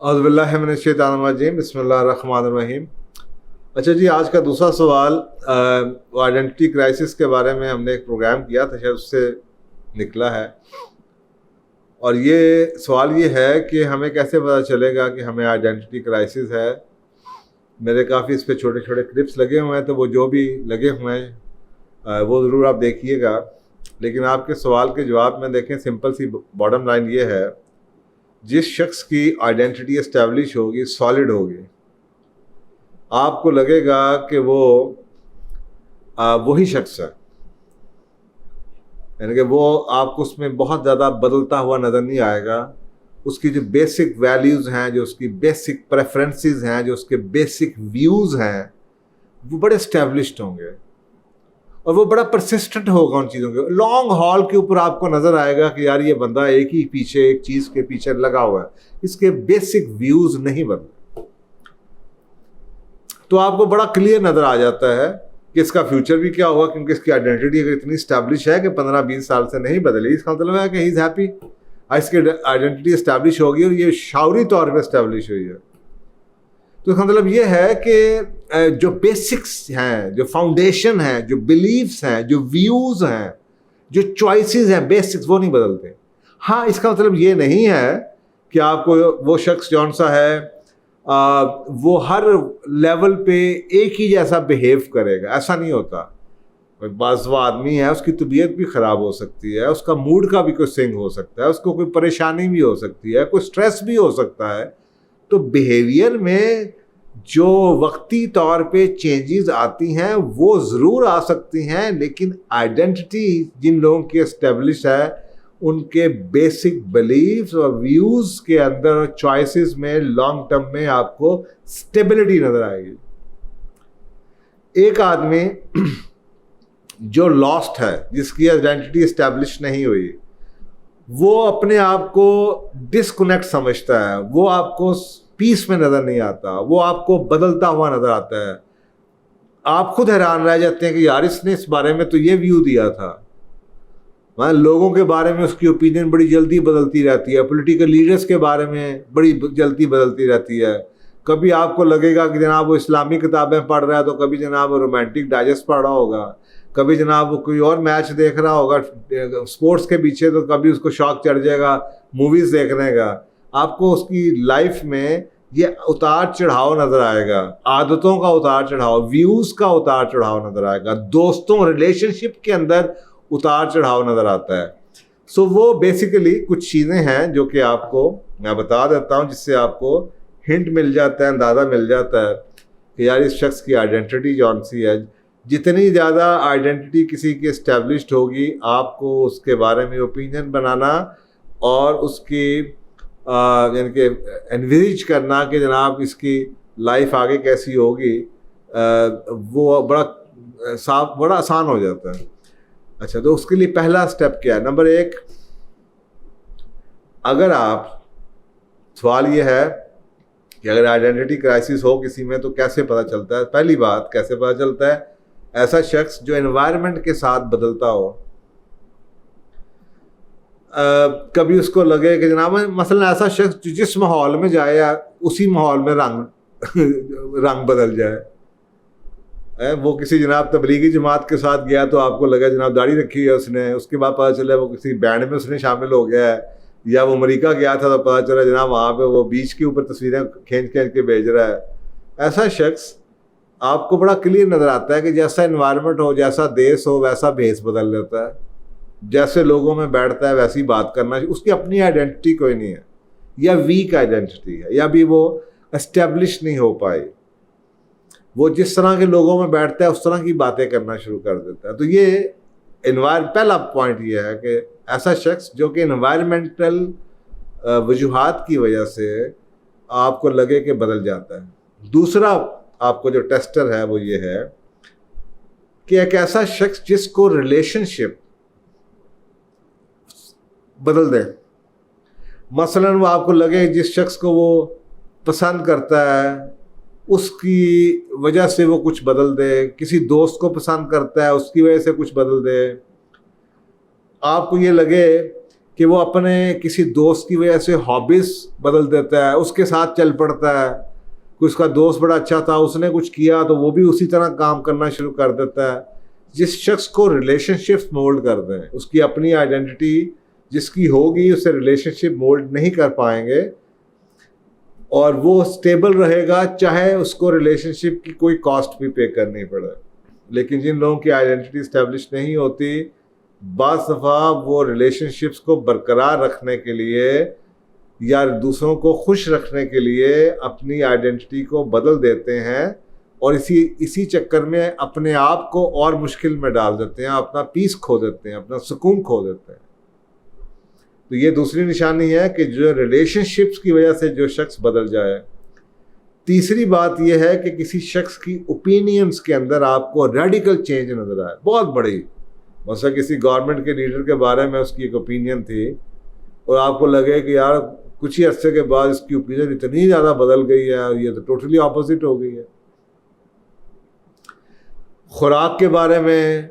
اعوذ باللہ من الشیطان الرجیم، بسم اللہ الرحمن الرحیم۔ اچھا جی، آج کا دوسرا سوال آئیڈینٹی کرائسس کے بارے میں ہم نے ایک پروگرام کیا تھا، شاید اس سے نکلا ہے، اور یہ سوال یہ ہے کہ ہمیں کیسے پتہ چلے گا کہ ہمیں آئیڈینٹی کرائسس ہے۔ میرے کافی اس پہ چھوٹے چھوٹے کلپس لگے ہوئے ہیں، تو وہ جو بھی لگے ہوئے ہیں وہ ضرور آپ دیکھیے گا۔ لیکن آپ کے سوال کے جواب میں دیکھیں، سمپل سی باٹم لائن یہ ہے، جس شخص کی آئیڈینٹی اسٹیبلش ہوگی، سالڈ ہوگی، آپ کو لگے گا کہ وہ وہی شخص ہے، یعنی کہ وہ آپ کو اس میں بہت زیادہ بدلتا ہوا نظر نہیں آئے گا۔ اس کی جو بیسک ویلیوز ہیں، جو اس کی بیسک پریفرنسز ہیں، جو اس کے بیسک ویوز ہیں، وہ بڑے اسٹیبلشڈ ہوں گے، اور وہ بڑا پرسسٹنٹ ہوگا ان چیزوں کے۔ لانگ ہال کے اوپر آپ کو نظر آئے گا کہ یار یہ بندہ ایک چیز کے پیچھے لگا ہوا ہے، اس کے بیسک ویوز نہیں بدلے، تو آپ کو بڑا کلیئر نظر آ جاتا ہے کہ اس کا فیوچر بھی کیا ہوگا، کیونکہ اس کی آئیڈینٹی اگر اتنی اسٹیبلش ہے کہ 15-20 سال سے نہیں بدلی، اس کا مطلب ہے کہ ہی از ہیپی، اس کی آئیڈینٹی اسٹیبلش ہوگی، اور یہ شعوری طور پہ اسٹیبلش ہوئی ہے۔ تو اس کا مطلب یہ ہے کہ جو بیسکس ہیں، جو فاؤنڈیشن ہیں، جو بلیفس ہیں، جو ویوز ہیں، جو چوائسیز ہیں، بیسکس وہ نہیں بدلتے۔ ہاں، اس کا مطلب یہ نہیں ہے کہ آپ کو وہ شخص جون سا ہے وہ ہر لیول پہ ایک ہی جیسا بیہیو کرے گا، ایسا نہیں ہوتا۔ بعض وہ آدمی ہے، اس کی طبیعت بھی خراب ہو سکتی ہے، اس کا موڈ کا بھی کوئی سنگ ہو سکتا ہے، اس کو کوئی پریشانی بھی ہو سکتی ہے، کوئی سٹریس بھی ہو سکتا ہے۔ تو بیہیویئر میں جو وقتی طور پہ چینجز آتی ہیں وہ ضرور آ سکتی ہیں، لیکن آئیڈینٹی جن لوگوں کی اسٹیبلش ہے، ان کے بیسک بلیفز اور ویوز کے اندر اور چوائسیز میں لانگ ٹرم میں آپ کو اسٹیبلٹی نظر آئے گی۔ ایک آدمی جو لاسٹ ہے، جس کی آئیڈینٹی اسٹیبلش نہیں ہوئی، وہ اپنے آپ کو ڈسکنیکٹ سمجھتا ہے، وہ آپ کو پیس میں نظر نہیں آتا، وہ آپ کو بدلتا ہوا نظر آتا ہے۔ آپ خود حیران رہ جاتے ہیں کہ یار اس نے اس بارے میں تو یہ ویو دیا تھا۔ لوگوں کے بارے میں اس کی اوپینین بڑی جلدی بدلتی رہتی ہے، پولیٹیکل لیڈرز کے بارے میں بڑی جلدی بدلتی رہتی ہے۔ کبھی آپ کو لگے گا کہ جناب وہ اسلامی کتابیں پڑھ رہا ہے، تو کبھی جناب وہ رومانٹک ڈائجسٹ پڑھ رہا ہوگا، کبھی جناب وہ کوئی اور میچ دیکھ رہا ہوگا اسپورٹس کے پیچھے، تو کبھی اس کو شوق چڑھ جائے گا موویز دیکھنے کا۔ آپ کو اس کی لائف میں یہ اتار چڑھاؤ نظر آئے گا، عادتوں کا اتار چڑھاؤ، ویوز کا اتار چڑھاؤ نظر آئے گا، دوستوں ریلیشن شپ کے اندر اتار چڑھاؤ نظر آتا ہے۔ سو وہ بیسیکلی کچھ چیزیں ہیں جو کہ آپ کو میں بتا دیتا ہوں، جس سے آپ کو ہنٹ مل جاتا ہے، اندازہ مل جاتا ہے کہ یار اس شخص کی آئیڈینٹی جون سی ہے۔ جتنی زیادہ آئیڈینٹی کسی کی اسٹیبلشڈ ہوگی، آپ کو اس کے بارے میں اوپینین بنانا اور اس کی یعنی کہ انویج کرنا کہ جناب اس کی لائف آگے کیسی ہوگی، وہ بڑا آسان ہو جاتا ہے۔ اچھا، تو اس کے لیے پہلا سٹیپ کیا ہے؟ نمبر 1، اگر آپ سوال یہ ہے کہ اگر آئیڈینٹی کرائسس ہو کسی میں تو کیسے پتہ چلتا ہے؟ پہلی بات، کیسے پتہ چلتا ہے؟ ایسا شخص جو انوائرمنٹ کے ساتھ بدلتا ہو۔ کبھی اس کو لگے کہ جناب مثلا ایسا شخص جس ماحول میں جائے اسی ماحول میں رنگ بدل جائے۔ وہ کسی جناب تبلیغی جماعت کے ساتھ گیا تو آپ کو لگا جناب داڑھی رکھی ہے اس نے، اس کے بعد پتہ چلا وہ کسی بینڈ میں اس نے شامل ہو گیا ہے، یا وہ امریکہ گیا تھا تو پتہ چلا جناب وہاں پہ وہ بیچ کے اوپر تصویریں کھینچ کے بھیج رہا ہے۔ ایسا شخص آپ کو بڑا کلیئر نظر آتا ہے کہ جیسا انوائرمنٹ ہو، جیسا دیس ہو، ویسا بھیس بدل لیتا ہے، جیسے لوگوں میں بیٹھتا ہے ویسی بات کرنا۔ اس کی اپنی آئیڈینٹی کوئی نہیں ہے، یا ویک آئیڈینٹی ہے، یا بھی وہ اسٹیبلش نہیں ہو پائی۔ وہ جس طرح کے لوگوں میں بیٹھتا ہے اس طرح کی باتیں کرنا شروع کر دیتا ہے۔ تو یہ پہلا پوائنٹ یہ ہے کہ ایسا شخص جو کہ انوائرمنٹل وجوہات کی وجہ سے آپ کو لگے کہ بدل جاتا ہے۔ دوسرا آپ کو جو ٹیسٹر ہے وہ یہ ہے کہ ایک ایسا شخص جس کو ریلیشن شپ بدل دے، مثلاً وہ آپ کو لگے جس شخص کو وہ پسند کرتا ہے اس کی وجہ سے وہ کچھ بدل دے، کسی دوست کو پسند کرتا ہے اس کی وجہ سے کچھ بدل دے، آپ کو یہ لگے کہ وہ اپنے کسی دوست کی وجہ سے ہابیز بدل دیتا ہے, اس کے ساتھ چل پڑتا ہے. کوئی اس کا دوست بڑا اچھا تھا, اس نے کچھ کیا تو وہ بھی اسی طرح کام کرنا شروع کر دیتا ہے. جس شخص کو ریلیشن شپس مولڈ کر دیں, اس کی اپنی آئیڈینٹی جس کی ہوگی اسے ریلیشن شپ مولڈ نہیں کر پائیں گے, اور وہ اسٹیبل رہے گا چاہے اس کو ریلیشن شپ کی کوئی کاسٹ بھی پے کرنی پڑے. لیکن جن لوگوں کی آئیڈینٹی اسٹیبلش نہیں ہوتی, بعض دفعہ وہ ریلیشن شپس کو برقرار رکھنے کے لیے یا دوسروں کو خوش رکھنے کے لیے اپنی آئیڈینٹی کو بدل دیتے ہیں, اور اسی چکر میں اپنے آپ کو اور مشکل میں ڈال دیتے ہیں, اپنا پیس کھو دیتے ہیں, اپنا سکون کھو دیتے ہیں. تو یہ دوسری نشانی ہے کہ جو ریلیشن شپس کی وجہ سے جو شخص بدل جائے. تیسری بات یہ ہے کہ کسی شخص کی اوپینینز کے اندر آپ کو ریڈیکل چینج نظر آئے, بہت بڑی. مثلا کسی گورنمنٹ کے لیڈر کے بارے میں اس کی ایک اوپینین تھی, اور آپ کو لگے کہ یار کچھ ہی عرصے کے بعد اس کی اوپینین اتنی زیادہ بدل گئی ہے, یہ تو ٹوٹلی اپوزٹ ہو گئی ہے. خوراک کے بارے میں,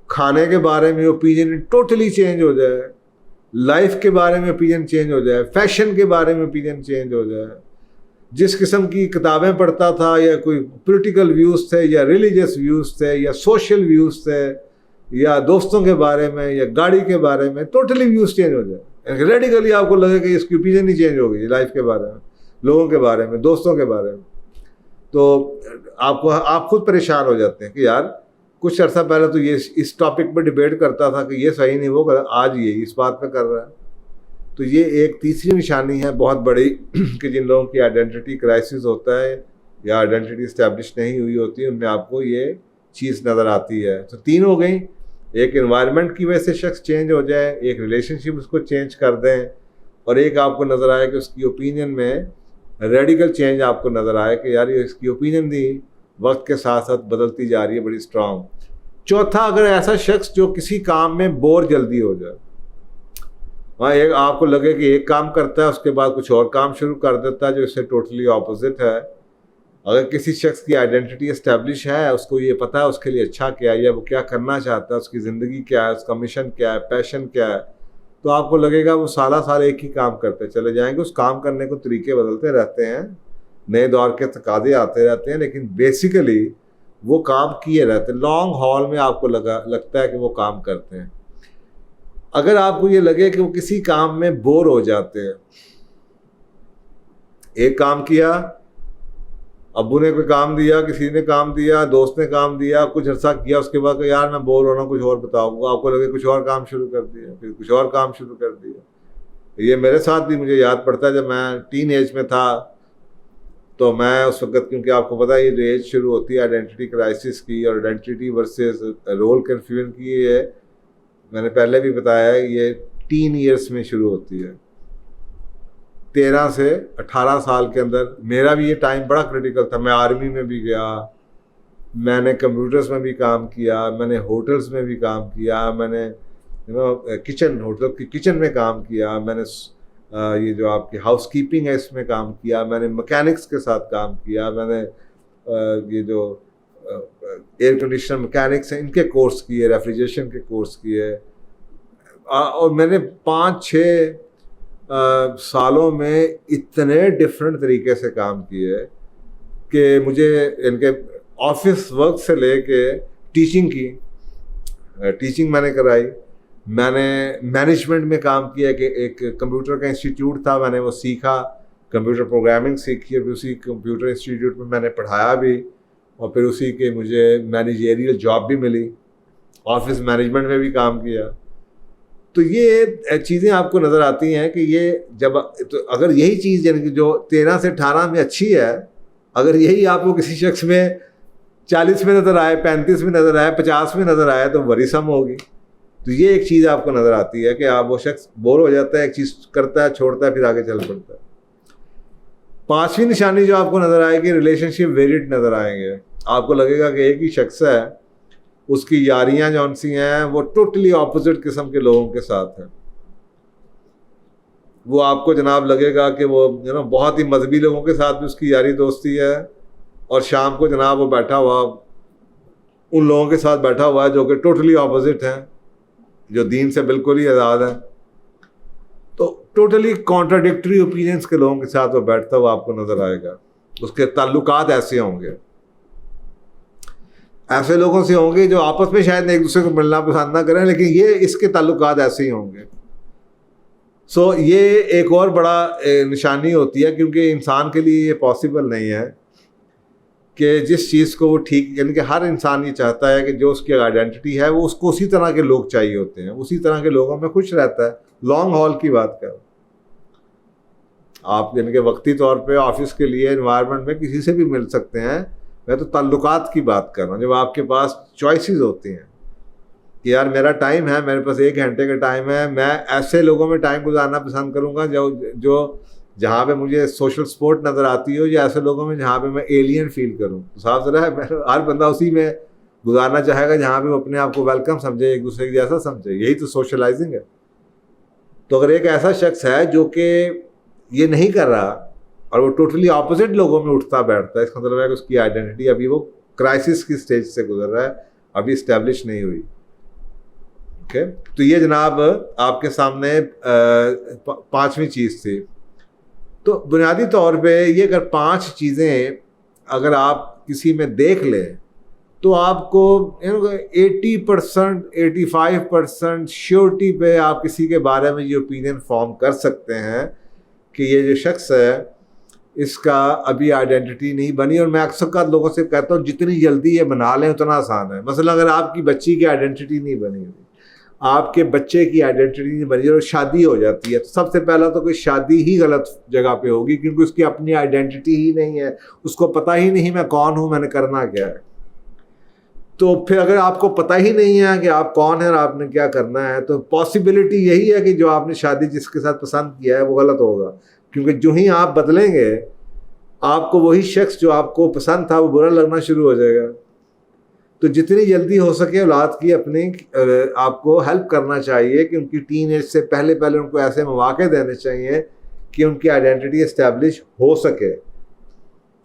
کھانے کے بارے میں اوپینین ٹوٹلی چینج ہو جائے, لائف کے بارے میں اوپینین چینج ہو جائے, فیشن کے بارے میں اوپینین چینج ہو جائے. جس قسم کی کتابیں پڑھتا تھا, یا کوئی پولیٹیکل ویوز تھے, یا ریلیجیس ویوز تھے, یا سوشل ویوز تھے, یا دوستوں کے بارے میں, یا گاڑی کے بارے میں, ٹوٹلی ویوز چینج ہو جائے. ریڈیکلی آپ کو لگے کہ اس کی اوپینین ہی چینج ہو گئی لائف کے بارے میں, لوگوں کے بارے میں, دوستوں کے بارے میں. تو آپ خود پریشان ہو جاتے ہیں کہ یار کچھ عرصہ پہلے تو یہ اس ٹاپک پہ ڈیبیٹ کرتا تھا کہ یہ صحیح نہیں, وہ آج یہ اس بات پہ کر رہا ہے. تو یہ ایک تیسری نشانی ہے بہت بڑی کہ جن لوگوں کی آئیڈینٹی کرائسس ہوتا ہے یا آئیڈینٹی اسٹیبلش نہیں ہوئی ہوتی, ان میں آپ کو یہ چیز نظر آتی ہے. تو تین ہو گئیں, ایک انوائرمنٹ کی وجہ سے شخص چینج ہو جائے, ایک ریلیشن شپ اس کو چینج کر دیں, اور ایک آپ کو نظر آئے کہ اس کی اوپینین میں ریڈیکل چینج آپ کو نظر آئے کہ یار یہ اس کی اوپینین دی وقت کے ساتھ ساتھ بدلتی جا رہی ہے, بڑی اسٹرانگ. چوتھا, اگر ایسا شخص جو کسی کام میں بور جلدی ہو جائے, وہاں ایک آپ کو لگے کہ ایک کام کرتا ہے اس کے بعد کچھ اور کام شروع کر دیتا ہے جو اس سے ٹوٹلی اپوزٹ ہے. اگر کسی شخص کی آئیڈینٹی اسٹیبلش ہے, اس کو یہ پتہ ہے اس کے لیے اچھا کیا ہے, یا وہ کیا کرنا چاہتا ہے, اس کی زندگی کیا ہے, اس کا مشن کیا ہے, پیشن کیا ہے, تو آپ کو لگے گا وہ سالہ سال ایک ہی کام کرتے چلے جائیں گے. اس کام کرنے کو طریقے بدلتے رہتے ہیں, نئے دور کے تقاضے آتے رہتے ہیں, لیکن بیسیکلی وہ کام کیے رہتے ہیں. لانگ ہال میں آپ کو لگتا ہے کہ وہ کام کرتے ہیں. اگر آپ کو یہ لگے کہ وہ کسی کام میں بور ہو جاتے ہیں, ایک کام کیا, ابو نے کوئی کام دیا, کسی نے کام دیا, دوست نے کام دیا, کچھ عرصہ کیا, اس کے بعد کہ یار میں بور ہو رہا ہوں, کچھ اور بتاؤ, آپ کو لگے کچھ اور کام شروع کر دیا, پھر کچھ اور کام شروع کر دیا. یہ میرے ساتھ بھی مجھے یاد پڑتا ہے, جب میں ٹین ایج میں تھا تو میں اس وقت, کیونکہ آپ کو پتا ہے یہ جو ایج شروع ہوتی ہے آئیڈینٹی کرائسس کی اور آئیڈینٹی ورسز رول کنفیوژن کی, یہ میں نے پہلے بھی بتایا ہے, یہ ٹین ایئرس میں شروع ہوتی ہے. 13 سے 18 سال کے اندر میرا بھی یہ ٹائم بڑا کریٹیکل تھا. میں آرمی میں بھی گیا, میں نے کمپیوٹرز میں بھی کام کیا, میں نے ہوٹلز میں بھی کام کیا, میں نے ہوٹل کی کچن میں کام کیا, میں نے یہ جو آپ کی ہاؤس کیپنگ ہے اس میں کام کیا, میں نے مکینکس کے ساتھ کام کیا, میں نے یہ جو ایئر کنڈیشنر مکینکس ہیں ان کے کورس کیے, ریفریجریشن کے کورس کیے, اور میں نے 5-6 سالوں میں اتنے ڈفرینٹ طریقے سے کام کیے کہ مجھے ان کے آفس ورک سے لے کے ٹیچنگ میں نے کرائی. میں نے مینجمنٹ میں کام کیا کہ ایک کمپیوٹر کا انسٹیٹیوٹ تھا, میں نے وہ سیکھا, کمپیوٹر پروگرامنگ سیکھی, اور اسی کمپیوٹر انسٹیٹیوٹ میں نے پڑھایا بھی, اور پھر اسی کے مجھے مینیجریل جاب بھی ملی, آفس مینجمنٹ میں بھی کام کیا. تو یہ چیزیں آپ کو نظر آتی ہیں کہ یہ جب تو اگر یہی چیز یعنی کہ جو 13 سے 18 میں اچھی ہے, اگر یہی آپ کو کسی شخص میں 40 میں نظر آئے, 35 میں نظر آئے, 50 میں نظر آئے تو ورثم ہوگی. تو یہ ایک چیز آپ کو نظر آتی ہے کہ آپ وہ شخص بور ہو جاتا ہے, ایک چیز کرتا ہے, چھوڑتا ہے, پھر آگے چل پڑتا ہے. 5ویں نشانی جو آپ کو نظر آئے گی, ریلیشن شپ ویریڈ نظر آئیں گے. آپ کو لگے گا کہ ایک ہی شخص ہے, اس کی یاریاں جون سی ہیں وہ ٹوٹلی اپوزٹ قسم کے لوگوں کے ساتھ ہیں. وہ آپ کو جناب لگے گا کہ وہ بہت ہی مذہبی لوگوں کے ساتھ بھی اس کی یاری دوستی ہے, اور شام کو جناب وہ بیٹھا ہوا ان لوگوں کے ساتھ بیٹھا ہوا ہے جو کہ ٹوٹلی اپوزٹ ہیں, جو دین سے بالکل ہی آزاد ہیں. ٹوٹلی کانٹراڈکٹری اوپینینس کے لوگوں کے ساتھ وہ بیٹھتا ہوا آپ کو نظر آئے گا. اس کے تعلقات ایسے ہوں گے, ایسے لوگوں سے ہوں گے جو آپس میں شاید ایک دوسرے کو ملنا پسند نہ کریں, لیکن یہ اس کے تعلقات ایسے ہی ہوں گے. سو یہ ایک اور بڑا نشانی ہوتی ہے, کیونکہ انسان کے لیے یہ پاسبل نہیں ہے کہ جس چیز کو وہ ٹھیک, یعنی کہ ہر انسان یہ چاہتا ہے کہ جو اس کی آئیڈینٹی ہے وہ اس کو اسی طرح کے لوگ چاہیے ہوتے ہیں, اسی طرح کے لوگوں میں خوش رہتا ہے. لانگ ہال کی بات کر آپ, یعنی کہ وقتی طور پہ آفس کے لیے انوائرمنٹ میں کسی سے بھی مل سکتے ہیں, میں تو تعلقات کی بات کر رہا ہوں. جب آپ کے پاس چوائسیز ہوتی ہیں کہ یار میرا ٹائم ہے, میرے پاس 1 گھنٹے کا ٹائم ہے, میں ایسے لوگوں میں ٹائم گزارنا پسند کروں گا جو جہاں پہ مجھے سوشل سپورٹ نظر آتی ہو, یا ایسے لوگوں میں جہاں پہ میں ایلین فیل کروں. تو صاف ذرا ہے ہر بندہ اسی میں گزارنا چاہے گا جہاں پہ وہ اپنے آپ کو ویلکم سمجھے, ایک دوسرے کے جیسا سمجھے. یہی تو سوشلائزنگ ہے. تو اگر ایک ایسا شخص ہے جو کہ یہ نہیں کر رہا اور وہ ٹوٹلی اپوزٹ لوگوں میں اٹھتا بیٹھتا ہے, اس کا مطلب ہے کہ اس کی آئیڈینٹی ابھی وہ کرائسس کی سٹیج سے گزر رہا ہے, ابھی اسٹیبلش نہیں ہوئی. اوکے, تو یہ جناب آپ کے سامنے 5ویں چیز تھی. تو بنیادی طور پہ یہ اگر 5 چیزیں اگر آپ کسی میں دیکھ لیں تو آپ کو 80% 85% شیورٹی پہ آپ کسی کے بارے میں یہ اوپینین فارم کر سکتے ہیں کہ یہ جو شخص ہے اس کا ابھی آئیڈینٹی نہیں بنی. اور میں اکثر کا لوگوں سے کہتا ہوں جتنی جلدی یہ بنا لیں اتنا آسان ہے. مثلا اگر آپ کی بچی کی آئیڈینٹی نہیں بنی ہوئی, آپ کے بچے کی آئیڈینٹی نہیں بنی اور شادی ہو جاتی ہے, تو سب سے پہلا تو کوئی شادی ہی غلط جگہ پہ ہوگی, کیونکہ اس کی اپنی آئیڈینٹی ہی نہیں ہے, اس کو پتہ ہی نہیں میں کون ہوں, میں نے کرنا کیا ہے. تو پھر اگر آپ کو پتہ ہی نہیں ہے کہ آپ کون ہیں اور آپ نے کیا کرنا ہے, تو پاسبلٹی یہی ہے کہ جو آپ نے شادی جس کے ساتھ پسند کیا ہے وہ غلط ہوگا. کیونکہ جو ہی آپ بدلیں گے آپ کو وہی شخص جو آپ کو پسند تھا وہ برا لگنا شروع ہو جائے گا. تو جتنی جلدی ہو سکے اولاد کی اپنی آپ کو ہیلپ کرنا چاہیے کہ ان کی ٹین ایج سے پہلے ان کو ایسے مواقع دینے چاہیے کہ ان کی آئیڈینٹی اسٹیبلش ہو سکے.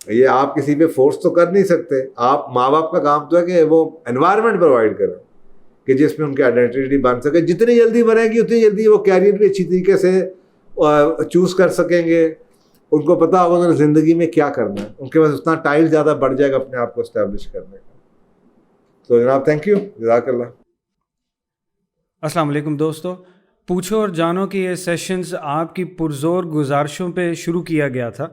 یہ آپ کسی پہ فورس تو کر نہیں سکتے, آپ ماں باپ کا کام تو ہے کہ وہ انوائرمنٹ پرووائڈ کریں کہ جس میں ان کی آئیڈینٹی بن سکے. جتنی جلدی بنے گی اتنی جلدی وہ کیریئر بھی اچھی طریقے سے چوز کر سکیں گے, ان کو پتہ ہوگا کہ زندگی میں کیا کرنا ہے, ان کے پاس اتنا ٹائم زیادہ بڑھ جائے گا اپنے آپ کو اسٹیبلش کرنے کا. تو جناب تھینک یو, جزاک اللہ. السلام علیکم دوستو, پوچھو اور جانو کہ یہ سیشنز آپ کی پرزور گزارشوں پہ شروع کیا گیا تھا.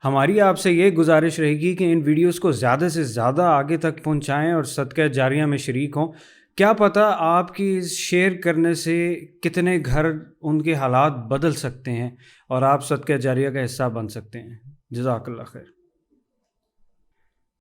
ہماری آپ سے یہ گزارش رہے گی کہ ان ویڈیوز کو زیادہ سے زیادہ آگے تک پہنچائیں اور صدقہ جاریہ میں شریک ہوں. کیا پتہ آپ کی شیئر کرنے سے کتنے گھر ان کے حالات بدل سکتے ہیں اور آپ صدقہ جاریہ کا حصہ بن سکتے ہیں. جزاک اللہ خیر.